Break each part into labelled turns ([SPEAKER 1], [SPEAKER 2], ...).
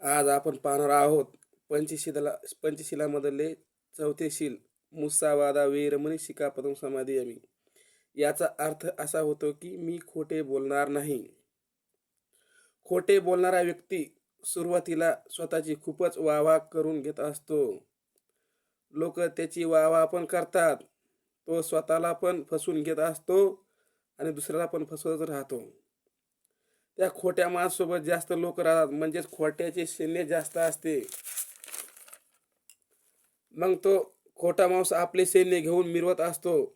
[SPEAKER 1] आज आपण पाहणार आहोत पंचशिलामधले चौथे शील मुसावादा वेरमणी शिकापदम समाधियामी. याचा अर्थ असा होतो की मी खोटे बोलणार नाही. खोटे बोलणारा व्यक्ती सुरुवातीला स्वतःची खूपच वाहवा करून घेत असतो. लोक त्याची वाहवा पण करतात. तो स्वतःला पण फसवून घेत असतो आणि दुसऱ्याला पण फसवत राहतो. त्या खोट्या माणसासोबत जास्त लोक राहतात, म्हणजेच खोट्याचे सैन्य जास्त असते. मग तो खोटा माणूस आपले सैन्य घेऊन मिरवत असतो.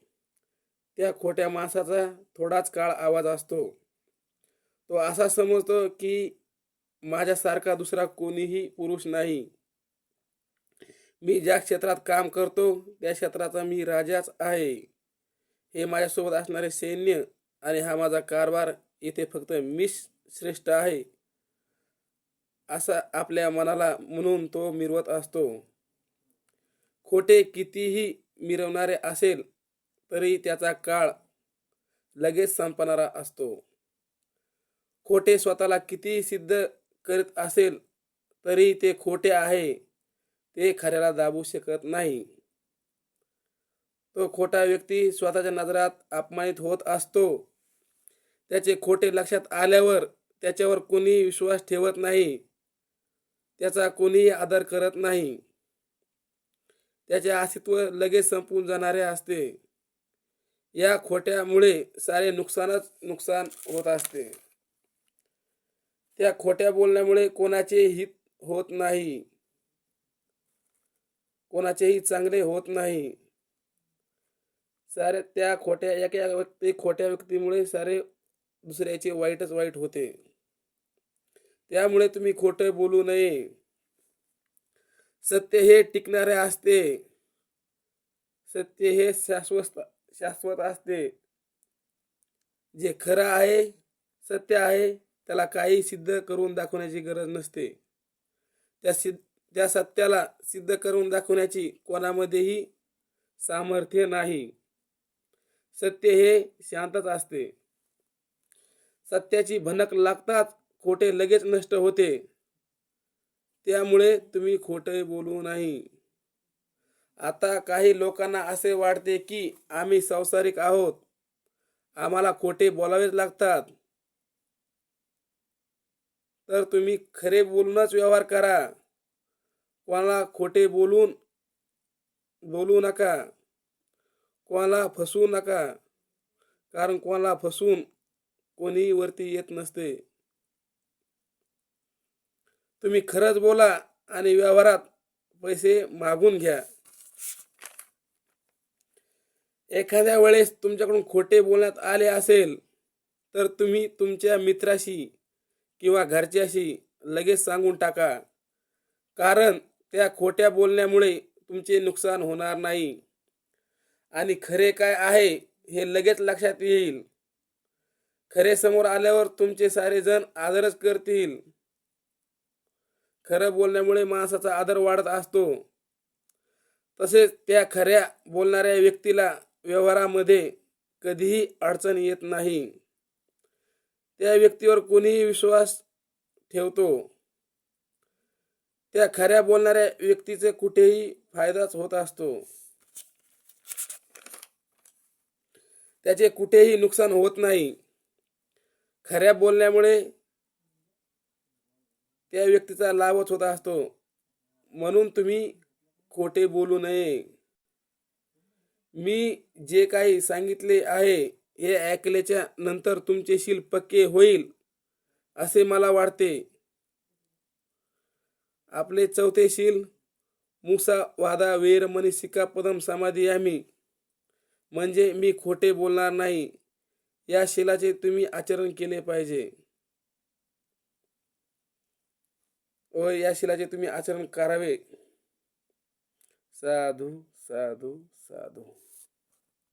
[SPEAKER 1] त्या खोट्या माणसाचा थोडाच काळ आवाज असतो. तो असा समजतो की माझ्यासारखा दुसरा कोणीही पुरुष नाही. मी ज्या क्षेत्रात काम करतो त्या क्षेत्राचा मी राजाच आहे. हे माझ्यासोबत असणारे सैन्य आणि हा माझा कारभार, इथे फक्त मीच श्रेष्ठ आहे असा आपल्या मनाला म्हणून तो मिरवत असतो. खोटे कितीही मिरवणारे असेल तरी त्याचा काळ लगेच संपणारा असतो. खोटे स्वतःला किती सिद्ध करीत असेल तरी ते खोटे आहे ते खऱ्याला दाबू शकत नाही. तो खोटा व्यक्ती स्वतःच्या नजरात अपमानित होत असतो. त्याचे खोटे लक्षात आल्यावर त्याच्यावर कोणी विश्वास ठेवत नाही. त्याचा कोणीही आदर करत नाही. त्याचे अस्तित्व लगेच संपून जाणारे असते. या खोट्यामुळे सारे नुकसानच नुकसान होत असते. त्या खोट्या बोलण्यामुळे कोणाचे हित होत नाही, कोणाचेही चांगले होत नाही. सारे त्या खोट्या व्यक्तीमुळे सारे दुसऱ्याचे वाईटच वाईट होते. त्यामुळे तुम्ही खोटे बोलू नये. सत्य हे टिकणारे असते. सत्य हे शाश्वत असते. जे खरं आहे, सत्य आहे, त्याला काही सिद्ध करून दाखवण्याची गरज नसते. त्या सत्याला सिद्ध करून दाखवण्याची कोणामध्येही सामर्थ्य नाही. सत्य हे शांतच असते. सत्याची भनक लागताच खोटे लगेच नष्ट होते. त्यामुळे तुम्ही खोटे बोलू नाही. आता काही लोकांना असे वाटते की आम्ही संसारिक आहोत, आम्हाला खोटे बोलावेच लागतात. तर तुम्ही खरे बोलूनच व्यवहार करा. कोणाला खोटे बोलू नका. कोणाला फसवू नका. कारण कोणाला फसवून कोणी वरती येत नसते. तुम्ही खरंच बोला आणि व्यवहारात पैसे मागून घ्या. एखाद्या वेळेस तुमच्याकडून खोटे बोलण्यात आले असेल तर तुम्ही तुमच्या मित्राशी किंवा घरच्याशी लगेच सांगून टाका. कारण त्या खोट्या बोलण्यामुळे तुमचे नुकसान होणार नाही आणि खरे काय आहे हे लगेच लक्षात येईल. खरे समोर आल्यावर तुमचे सारे जण आदरच करतील. खरं बोलण्यामुळे माणसाचा आदर वाढत असतो. तसेच त्या खऱ्या बोलणाऱ्या व्यक्तीला व्यवहारामध्ये कधीही अडचण येत नाही. त्या व्यक्तीवर कोणीही विश्वास ठेवतो. त्या खऱ्या बोलणाऱ्या व्यक्तीचे कुठेही फायदाच होत असतो. त्याचे कुठेही नुकसान होत नाही. खऱ्या बोलण्यामुळे त्या व्यक्तीचा लाभच होत असतो. म्हणून तुम्ही खोटे बोलू नये. मी जे काही सांगितले आहे हे ऐकल्याच्या नंतर तुमचे शील पक्के होईल असे मला वाटते. आपले चौथे शील मुसा वादा वेरमणी सिकापदम समाधियामी, म्हणजे मी खोटे बोलणार नाही, या शीलाचे तुम्ही आचरण केले पाहिजे व या शीलाचे तुम्ही आचरण करावे. साधू साधू साधू.